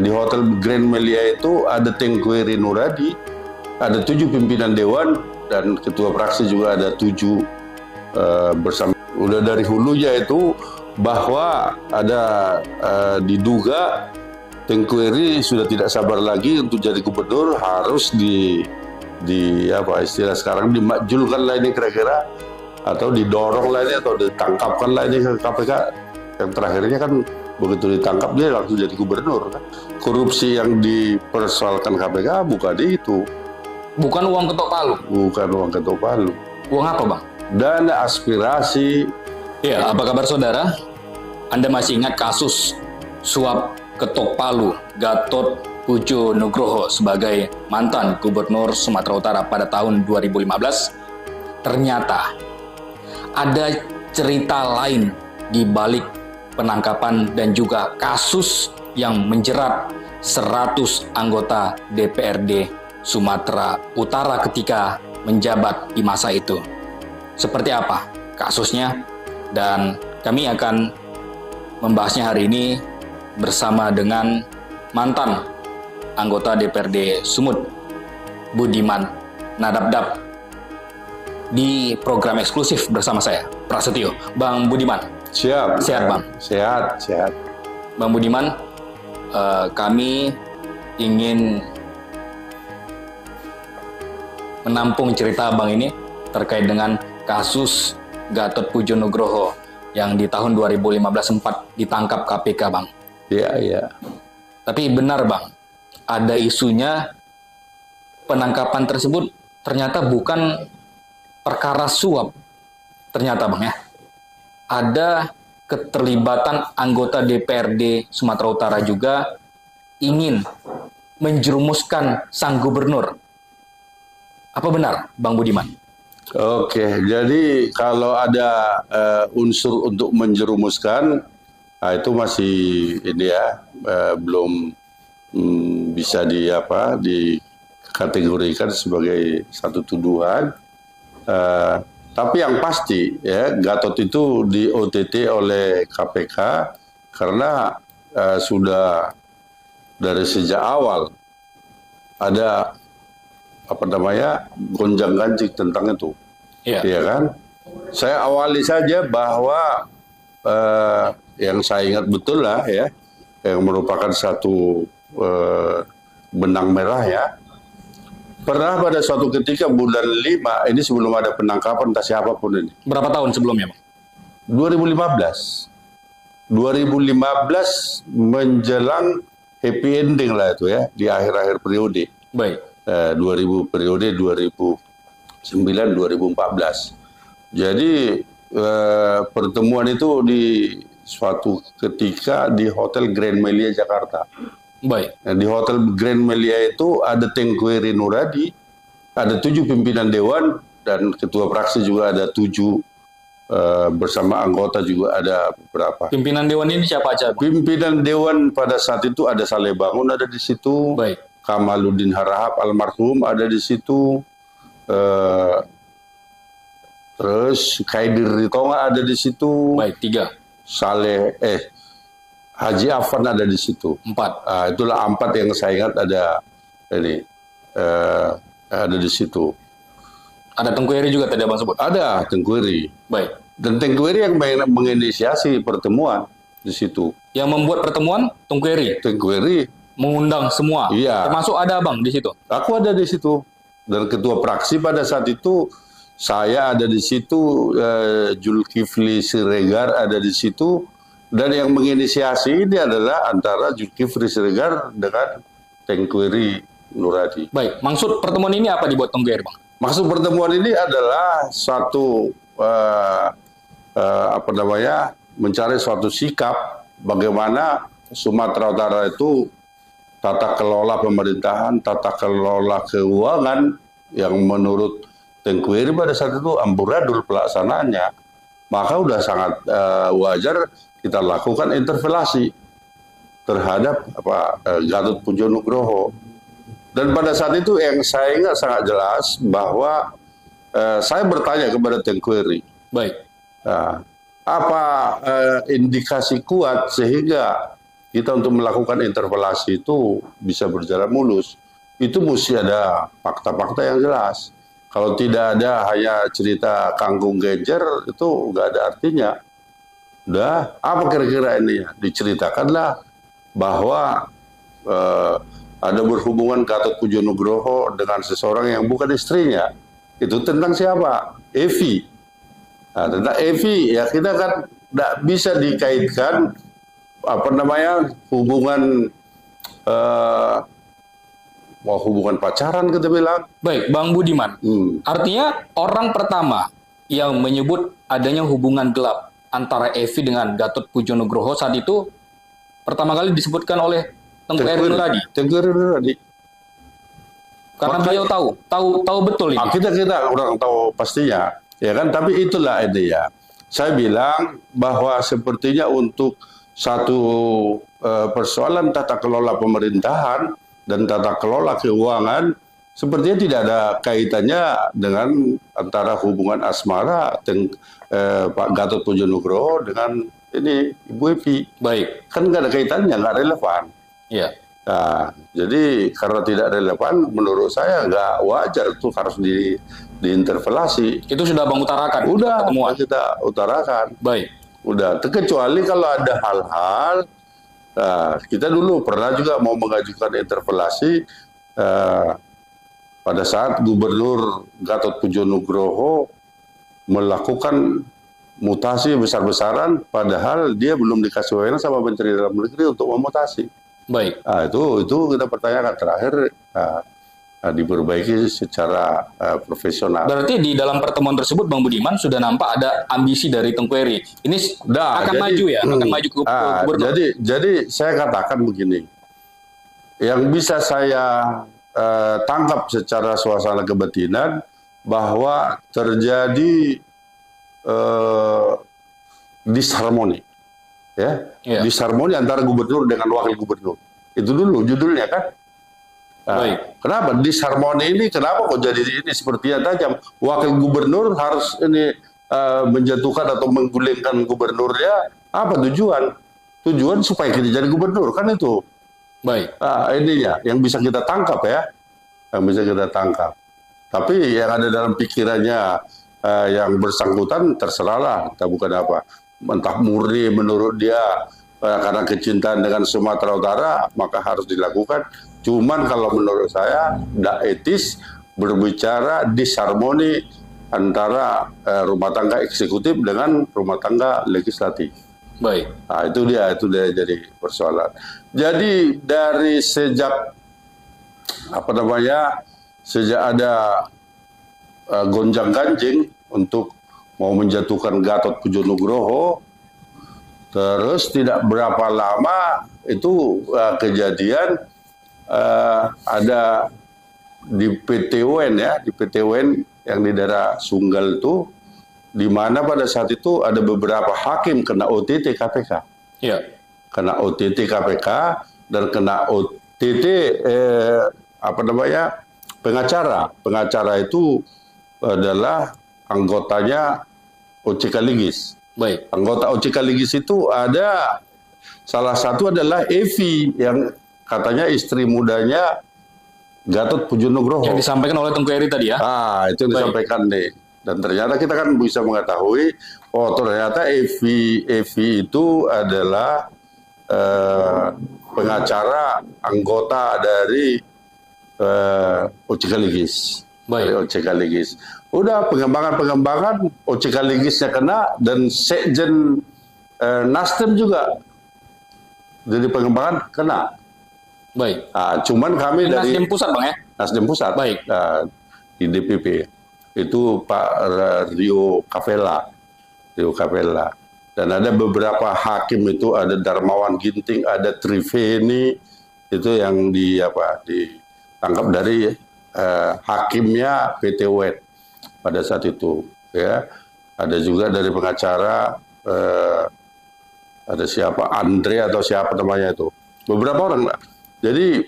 Di Hotel Grand Melia itu ada Tengku Heri Nuradi, ada 7 pimpinan dewan, dan ketua fraksi juga ada 7 bersama. Udah dari hulunya itu bahwa ada diduga Tengku Heri sudah tidak sabar lagi untuk jadi gubernur, harus di apa istilah sekarang dimakjulkan lah ini kira-kira, atau didorong lah ini, atau ditangkapkan lah ini ke KPK. Yang terakhirnya kan begitu ditangkap dia langsung jadi gubernur kan. Korupsi yang dipersoalkan KPK bukan itu. Bukan uang ketok palu. Bukan uang ketok palu. Uang apa, Bang? Dana aspirasi. Ya, apa kabar saudara? Anda masih ingat kasus suap ketok palu Gatot Pujo Nugroho sebagai mantan gubernur Sumatera Utara pada tahun 2015? Ternyata ada cerita lain di balik penangkapan dan juga kasus yang menjerat 100 anggota DPRD Sumatera Utara ketika menjabat di masa itu. Seperti apa kasusnya? Dan kami akan membahasnya hari ini bersama dengan mantan anggota DPRD Sumut, Budiman Nadabdab, di program eksklusif bersama saya, Prasetyo. Bang Budiman. Siap. Sehat, Bang? Sehat. Bang Budiman, kami ingin menampung cerita Bang ini terkait dengan kasus Gatot Pujo Nugroho yang di tahun 2015 sempat ditangkap KPK, Bang. Iya. Tapi benar, Bang, ada isunya penangkapan tersebut ternyata bukan perkara suap. Ternyata, Bang, ya. Ada keterlibatan anggota DPRD Sumatera Utara juga ingin menjerumuskan sang gubernur. Apa benar, Bang Budiman? Oke, jadi kalau ada unsur untuk menjerumuskan, itu masih ini ya, belum bisa dikategorikan sebagai satu tuduhan. Tapi yang pasti ya, Gatot itu di OTT oleh KPK karena sudah dari sejak awal ada gonjang-ganjing tentang itu. Iya kan? Saya awali saja bahwa yang saya ingat betul lah ya, yang merupakan satu benang merah ya. Pernah pada suatu ketika bulan 5, ini sebelum ada penangkapan entah siapapun ini. Berapa tahun sebelumnya, Bang? 2015 menjelang happy ending lah itu ya, di akhir-akhir periode. Baik. 2009-2014. Jadi pertemuan itu di suatu ketika di Hotel Grand Melia Jakarta. Baik. Di Hotel Grand Melia itu ada Tengku Heri Nuradi, ada 7 pimpinan dewan, dan ketua fraksi juga ada 7, bersama anggota juga ada beberapa. Pimpinan dewan ini siapa aja, Bang? Pimpinan dewan pada saat itu ada Saleh Bangun ada di situ. Baik. Kamaluddin Harahap almarhum ada di situ. Terus Khaidir Ritonga ada di situ. Baik, 3. Haji Afan ada di situ. 4. Itulah 4 yang saya ingat ada di situ. Ada Tengku Heri juga tadi Abang sebut? Ada Tengku Heri. Baik. Dan Tengku Heri yang menginisiasi pertemuan di situ. Yang membuat pertemuan Tengku Heri? Tengku Heri mengundang semua? Iya. Termasuk ada Abang di situ? Aku ada di situ. Dan ketua fraksi pada saat itu, saya ada di situ, Zulkifli Siregar ada di situ, dan yang menginisiasi ini adalah antara Zulkifli Siregar dengan Tengku Heri Nuradi. Baik, maksud pertemuan ini apa dibuat Tengku Heri, Bang? Maksud pertemuan ini adalah satu mencari suatu sikap bagaimana Sumatera Utara itu tata kelola pemerintahan, tata kelola keuangan yang menurut Tengku Heri pada saat itu amburadul pelaksanaannya. Maka udah sangat wajar kita lakukan interpelasi terhadap Gatot Pujo Nugroho. Dan pada saat itu yang saya ingat sangat jelas bahwa saya bertanya kepada Tengku Heri. Baik. Apa indikasi kuat sehingga kita untuk melakukan interpelasi itu bisa berjalan mulus, itu mesti ada fakta-fakta yang jelas. Kalau tidak ada hanya cerita kangkung genjer, itu nggak ada artinya. Udah, apa kira-kira ini ya? Diceritakanlah bahwa ada berhubungan Gatot Pujo Nugroho dengan seseorang yang bukan istrinya. Itu tentang siapa? Evi. Nah, tentang Evi ya kita kan tidak bisa dikaitkan hubungan hubungan pacaran kita bilang. Baik, Bang Budiman. Artinya orang pertama yang menyebut adanya hubungan gelap antara Evi dengan Gatot Pujo Nugroho saat itu pertama kali disebutkan oleh Tengku Eri Nuradi. Tengku Eri Nuradi. Karena beliau tahu betul ini. Kita orang tahu pastinya, ya kan? Tapi itulah ini ya. Saya bilang bahwa sepertinya untuk satu persoalan tata kelola pemerintahan dan tata kelola keuangan, sepertinya tidak ada kaitannya dengan antara hubungan asmara Pak Gatot Pujo Nugroho dengan ini Ibu Evi. Baik. Kan nggak ada kaitannya, nggak relevan. Iya. Nah, jadi karena tidak relevan, menurut saya nggak wajar itu harus diinterpelasi. Itu sudah Bang utarakan. Udah, kita utarakan. Baik. Udah, terkecuali kalau ada hal-hal, kita dulu pernah juga mau mengajukan interpelasi pada saat Gubernur Gatot Pujo Nugroho melakukan mutasi besar-besaran, padahal dia belum dikasih wewenang sama Menteri Dalam Negeri untuk memutasi. Baik. Itu kita pertanyakan terakhir diperbaiki secara profesional. Berarti di dalam pertemuan tersebut Bang Budiman sudah nampak ada ambisi dari Tengku Eri. Ini akan maju ya, akan maju ke gubernur. Jadi saya katakan begini, yang bisa saya tangkap secara suasana kebatinan bahwa terjadi disharmoni. Ya, disharmoni antara gubernur dengan wakil gubernur. Itu dulu judulnya kan. Baik. Kenapa disharmoni ini? Kenapa kok jadi ini sepertinya tajam? Wakil gubernur harus ini menjatuhkan atau menggulingkan gubernurnya. Apa tujuan? Tujuan supaya kita jadi gubernur kan itu. Baik. Ininya yang bisa kita tangkap ya, yang bisa kita tangkap. Tapi yang ada dalam pikirannya yang bersangkutan terserahlah, kita bukan apa. Entah murni menurut dia karena kecintaan dengan Sumatera Utara maka harus dilakukan. Cuman kalau menurut saya tidak etis berbicara disharmoni antara rumah tangga eksekutif dengan rumah tangga legislatif. Baik. Nah, itu dia jadi persoalan. Jadi dari sejak sejak ada gonjang-ganjing untuk mau menjatuhkan Gatot Pujo Nugroho, terus tidak berapa lama itu kejadian ada di PT UN ya, di PT UN yang di daerah Sunggal itu, di mana pada saat itu ada beberapa hakim kena OTT KPK. Iya. Kena OTT KPK dan kena OTT pengacara. Pengacara itu adalah anggotanya OJK Ligis. Baik. Anggota OJK Ligis itu ada salah satu adalah Evi yang katanya istri mudanya Gatot Pujo Nugroho. Yang disampaikan oleh Tengku Eri tadi ya? Itu yang disampaikan nih. Dan ternyata kita kan bisa mengetahui, ternyata Evi itu adalah pengacara anggota dari OJK Ligis. Baik. Dari OJK Ligis. Udah pengembangan OJK Ligisnya kena dan Sekjen Nasdem juga dari pengembangan kena. Baik. Cuman kami dari Nasdem Pusat Bang ya? Nasdem Pusat. Baik. Di DPP itu Pak Rio Capella. Dan ada beberapa hakim itu, ada Darmawan Ginting, ada Triveni, itu yang ditangkap dari hakimnya PT UN pada saat itu ya. Ada juga dari pengacara ada siapa, Andre atau siapa namanya itu, beberapa orang. Jadi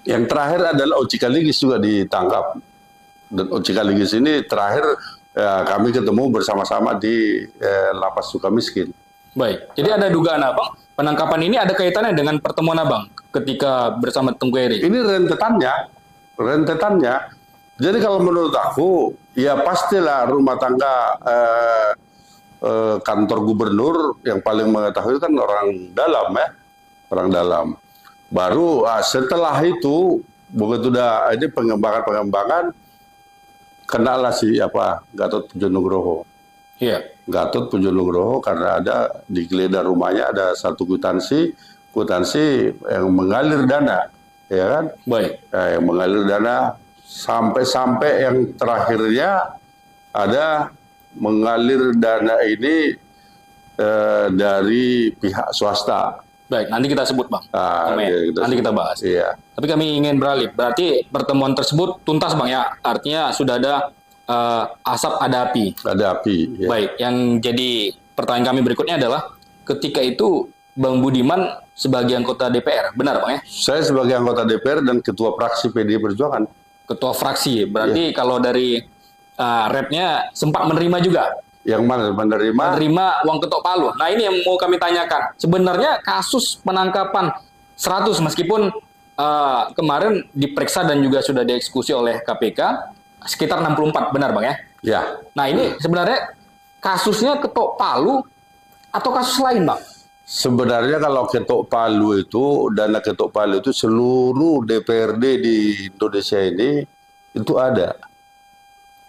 yang terakhir adalah OJK Ligis juga ditangkap, dan OJK Ligis ini terakhir kami ketemu bersama-sama di Lapas Sukamiskin. Baik. Jadi ada dugaan Abang, penangkapan ini ada kaitannya dengan pertemuan Abang ketika bersama Tengku Eri. Ini rentetannya. Jadi kalau menurut aku, ya pastilah rumah tangga kantor gubernur yang paling mengetahui kan orang dalam ya, orang dalam. Baru setelah itu begitu udah ini pengembangan kenalah si Gatot Pujo Nugroho. Iya. Gatot Pujo Nugroho karena ada di geledah rumahnya ada satu kwitansi yang mengalir dana, ya kan? Baik. Yang mengalir dana sampai yang terakhirnya ada mengalir dana ini dari pihak swasta. Baik, nanti kita sebut Bang. Nanti kita bahas. Iya. Tapi kami ingin beralih. Berarti pertemuan tersebut tuntas Bang ya? Artinya sudah ada asap ada api. Ada api. Ya. Baik, yang jadi pertanyaan kami berikutnya adalah ketika itu Bang Budiman sebagai anggota DPR, benar Bang ya? Saya sebagai anggota DPR dan ketua fraksi PDI Perjuangan. Ketua fraksi, berarti kalau dari repnya sempat menerima juga? Yang mana menerima uang ketok palu. Nah ini yang mau kami tanyakan. Sebenarnya kasus penangkapan 100 meskipun kemarin diperiksa dan juga sudah dieksekusi oleh KPK sekitar 64, benar Bang ya? Ya. Nah ini sebenarnya kasusnya ketok palu atau kasus lain Bang? Sebenarnya kalau ketok palu itu, dana ketok palu itu seluruh DPRD di Indonesia ini itu ada.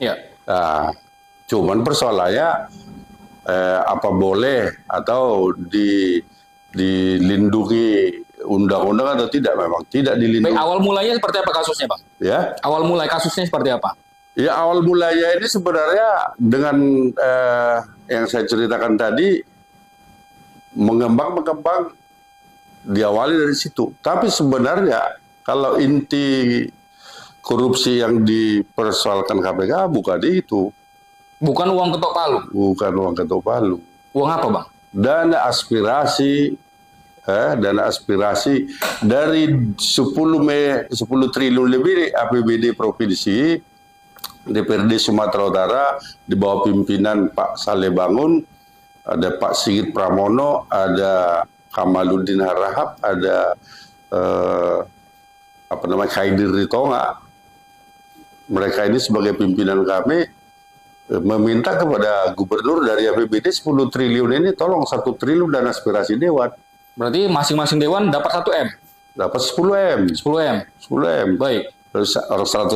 Ya. Nah, cuman persoalannya apa boleh atau dilindungi undang-undang atau tidak, memang tidak dilindungi. Baik, awal mulanya seperti apa kasusnya Bang? Ya. Awal mulai kasusnya seperti apa? Ya awal mulanya ini sebenarnya dengan yang saya ceritakan tadi mengembang diawali dari situ. Tapi sebenarnya kalau inti korupsi yang dipersoalkan KPK bukan itu. Bukan uang ketok palu? Bukan uang ketok palu. Uang apa Bang? Dana aspirasi dari 10 triliun lebih APBD provinsi DPRD Sumatera Utara di bawah pimpinan Pak Saleh Bangun, ada Pak Sigit Pramono, ada Kamaluddin Harahap, ada Khaidir Ritonga. Mereka ini sebagai pimpinan kami meminta kepada gubernur dari APBD 10 triliun ini tolong 1 triliun dana aspirasi dewan. Berarti masing-masing dewan dapat 1 M? Dapat 10 M. 10 M? 10 M. Baik. 100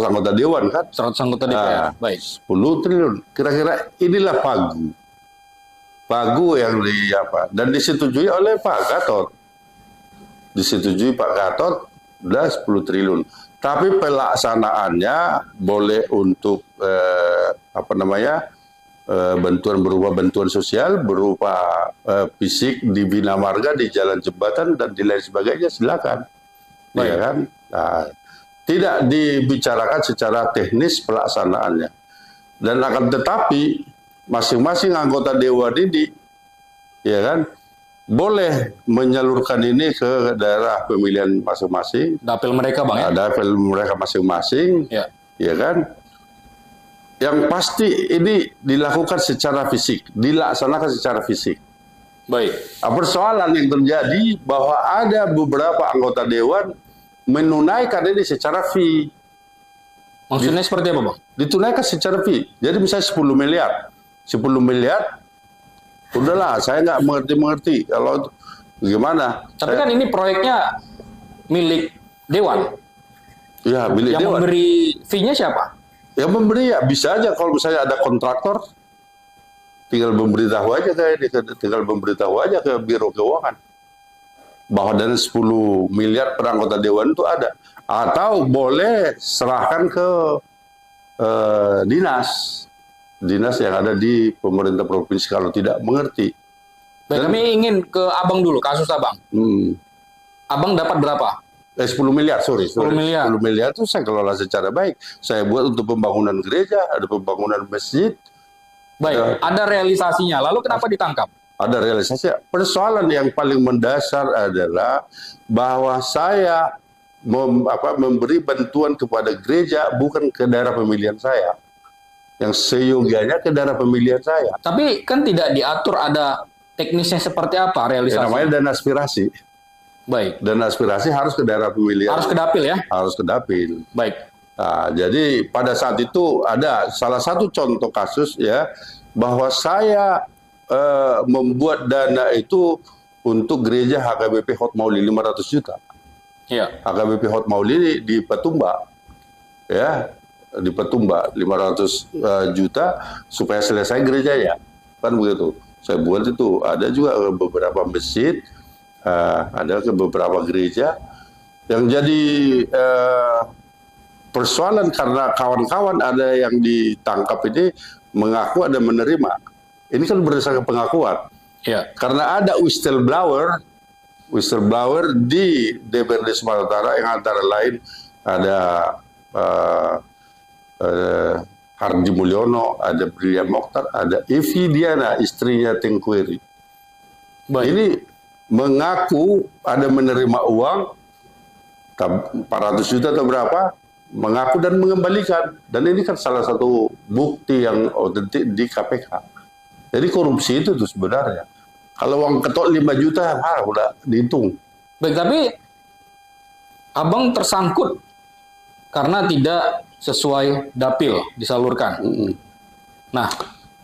anggota dewan kan? 100 anggota DPR. Nah, baik. 10 triliun. Kira-kira inilah pagu yang dan disetujui oleh Pak Gatot. Disetujui Pak Gatot udah 10 triliun. Tapi pelaksanaannya boleh untuk bantuan berupa bantuan sosial, berupa fisik di bina marga, di jalan jembatan dan di lain sebagainya, silakan. Ya kan? Nah, tidak dibicarakan secara teknis pelaksanaannya. Dan akan tetapi masing-masing anggota dewan ini, ya kan, boleh menyalurkan ini ke daerah pemilihan masing-masing. Dapil mereka Bang ya? Dapil mereka masing-masing, ya kan. Yang pasti ini dilakukan secara fisik, dilaksanakan secara fisik. Baik. Nah, persoalan yang terjadi bahwa ada beberapa anggota dewan menunaikan ini secara fee. Maksudnya seperti apa Bang? Ditunaikan secara fee. Jadi misalnya 10 miliar. 10 miliar, udahlah saya nggak mengerti kalau gimana. Tapi kan ini proyeknya milik dewan. Ya, milik dewan. Yang memberi fee-nya siapa? Yang memberi ya bisa aja kalau misalnya ada kontraktor, tinggal memberitahu aja ke Biro Keuangan bahwa dana 10 miliar per anggota dewan itu ada, atau boleh serahkan ke dinas yang ada di pemerintah provinsi kalau tidak mengerti. Baik, kami ingin ke Abang dulu, kasus Abang. Abang dapat berapa? 10 miliar, 10 miliar. 10 miliar itu saya kelola secara baik. Saya buat untuk pembangunan gereja, ada pembangunan masjid. Baik, ada realisasinya. Lalu kenapa ditangkap? Ada realisasi. Persoalan yang paling mendasar adalah bahwa saya memberi bantuan kepada gereja bukan ke daerah pemilihan saya. Yang seyogianya ke daerah pemilihan saya. Tapi kan tidak diatur ada teknisnya seperti apa Ya, realisasi? namanya dana aspirasi. Baik. Dana aspirasi harus ke daerah pemilihan. Harus ke dapil ya? Harus ke dapil. Baik. Nah, jadi pada saat itu ada salah satu contoh kasus ya bahwa saya membuat dana itu untuk gereja HKBP Hot Mauli 500 juta. Iya. HKBP Hot Mauli di Petumba, ya di Petumba 500 juta supaya selesai gerejanya, kan begitu. Saya buat itu ada juga beberapa masjid, ada ke beberapa gereja yang jadi persoalan karena kawan-kawan ada yang ditangkap ini mengaku ada menerima. Ini kan berdasarkan pengakuan. Iya. Karena ada whistleblower di DPRD Sumatera Utara yang antara lain ada Hardi Mulyono, ada Bria Mokhtar, ada Evi Diana, istrinya Tengku Eri. Baik. Ini mengaku ada menerima uang 400 juta atau berapa, mengaku dan mengembalikan. Dan ini kan salah satu bukti yang otentik di KPK. Jadi korupsi itu tuh sebenarnya. Kalau uang ketok 5 juta, udah dihitung. Baik, tapi Abang tersangkut karena tidak sesuai dapil disalurkan. Nah,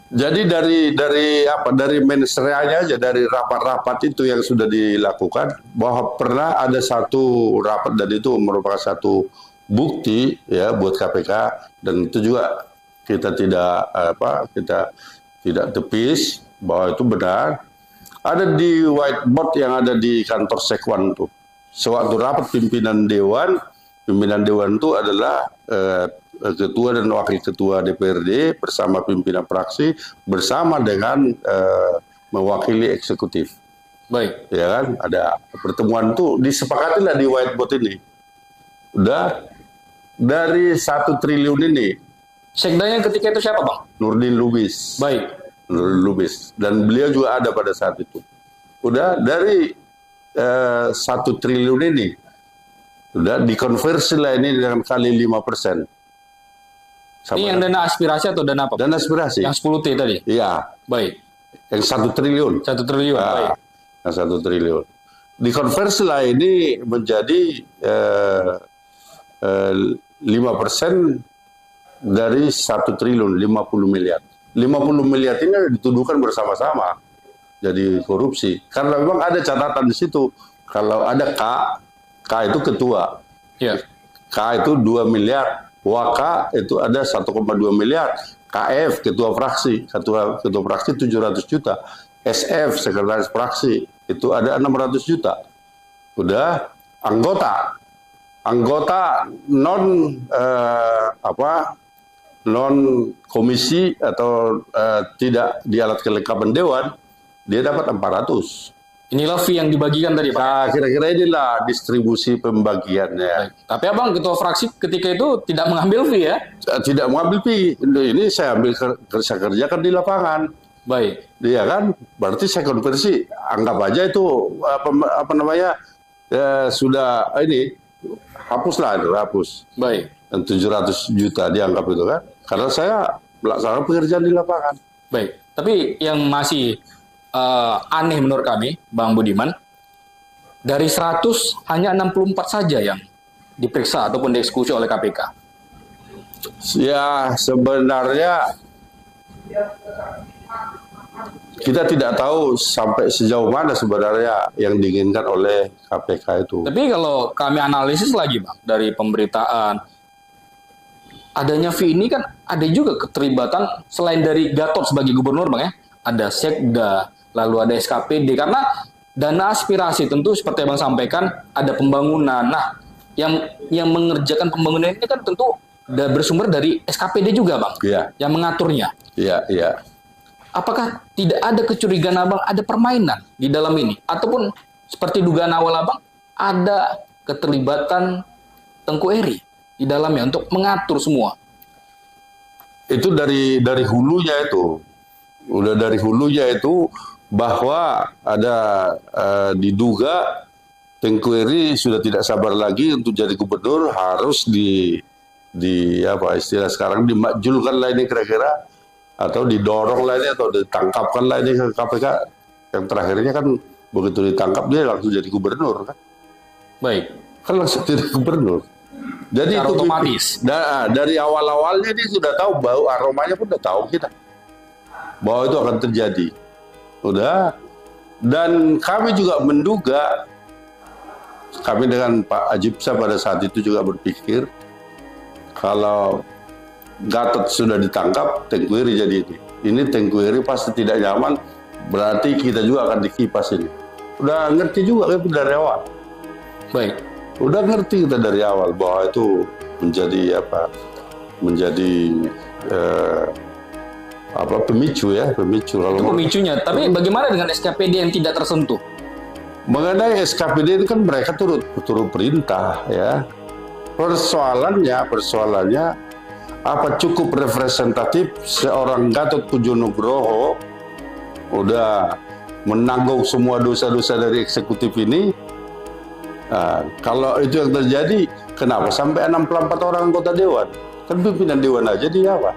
jadi dari ministerialnya aja, dari rapat-rapat itu yang sudah dilakukan, bahwa pernah ada satu rapat dan itu merupakan satu bukti ya buat KPK, dan itu juga kita tidak tepis bahwa itu benar. Ada di whiteboard yang ada di kantor Sekwan tuh. Sewaktu rapat pimpinan dewan itu adalah ketua dan wakil ketua DPRD bersama pimpinan fraksi bersama dengan mewakili eksekutif. baik. Ya kan, ada pertemuan tuh disepakatilah di whiteboard ini. Udah dari 1 triliun ini Sekdanya ketika itu siapa, Bang? Nurdin Lubis. Baik. Nurdin Lubis. Dan beliau juga ada pada saat itu. Udah dari 1 triliun ini, udah dikonversi lah ini dengan kali 5%. Ini yang dana aspirasi atau dana apa? Dana aspirasi. Yang 10T tadi? Iya. Baik. Yang 1 triliun. 1 triliun, baik. Yang 1 triliun. Dikonversi lah ini menjadi 5% dari 1 triliun, 50 miliar. 50 miliar ini dituduhkan bersama-sama jadi korupsi. Karena memang ada catatan di situ. Kalau ada K itu ketua. Ya. K itu 2 miliar. WK itu ada 1,2 miliar. KF ketua fraksi, ketua fraksi 700 juta. SF sekretaris fraksi itu ada 600 juta. Udah anggota non non komisi atau tidak di alat kelengkapan dewan, dia dapat 400. Inilah fee yang dibagikan tadi, Pak. Nah, kira-kira inilah distribusi pembagiannya. Baik. Tapi Abang ketua fraksi ketika itu tidak mengambil fee ya? Tidak mengambil fee. Ini saya saya kerjakan di lapangan. Baik. Iya kan? Berarti saya konversi. Anggap aja itu apa namanya? Sudah ini hapuslah itu, hapus. Baik. Dan 700 juta dianggap itu kan. Karena saya melaksanakan pekerjaan di lapangan. Baik. Tapi yang masih aneh menurut kami, Bang Budiman, dari 100 hanya 64 saja yang diperiksa ataupun dieksekusi oleh KPK. Ya, sebenarnya kita tidak tahu sampai sejauh mana sebenarnya yang diinginkan oleh KPK itu. Tapi kalau kami analisis lagi, Bang, dari pemberitaan, adanya fee ini kan ada juga keterlibatan selain dari Gatot sebagai gubernur, Bang ya. Ada Sekda, lalu ada SKPD, karena dana aspirasi tentu seperti yang Bang sampaikan ada pembangunan. Nah, yang mengerjakan pembangunan ini kan tentu bersumber dari SKPD juga, Bang. Iya. Yang mengaturnya. Iya, iya. Apakah tidak ada kecurigaan Abang ada permainan di dalam ini? Ataupun seperti dugaan awal Abang, ada keterlibatan Tengku Eri di dalamnya untuk mengatur semua? Itu dari hulunya itu. Udah dari hulunya itu bahwa ada diduga Tengku Eri sudah tidak sabar lagi untuk jadi gubernur, harus di apa istilah sekarang dimakjulkan lah ini kira-kira, atau didorong lah ini, atau ditangkapkan lah ini ke KPK Yang terakhirnya kan begitu ditangkap dia langsung jadi gubernur kan. Baik. Kan langsung jadi gubernur. Jadi secara itu otomatis. Dari awal-awalnya dia sudah tahu, bau aromanya pun udah tahu kita bahwa itu akan terjadi. Udah. Dan kami juga menduga, kami dengan Pak Ajibsa pada saat itu juga berpikir kalau Gatot sudah ditangkap, Tengkuiri jadi ini. Ini Tengkuiri pasti tidak nyaman, berarti kita juga akan dikipas ini. Udah ngerti juga kan dari awal. Baik. Udah ngerti kita dari awal bahwa itu menjadi pemicu ya, pemicu. Itu pemicunya. Tapi bagaimana dengan SKPD yang tidak tersentuh? Mengenai SKPD itu kan mereka turut perintah ya. Persoalannya apa cukup representatif seorang Gatot Pujo Nugroho udah menanggung semua dosa-dosa dari eksekutif ini? Nah, kalau itu yang terjadi, kenapa sampai 64 orang anggota dewan? Kan pimpinan dewan aja dia apa?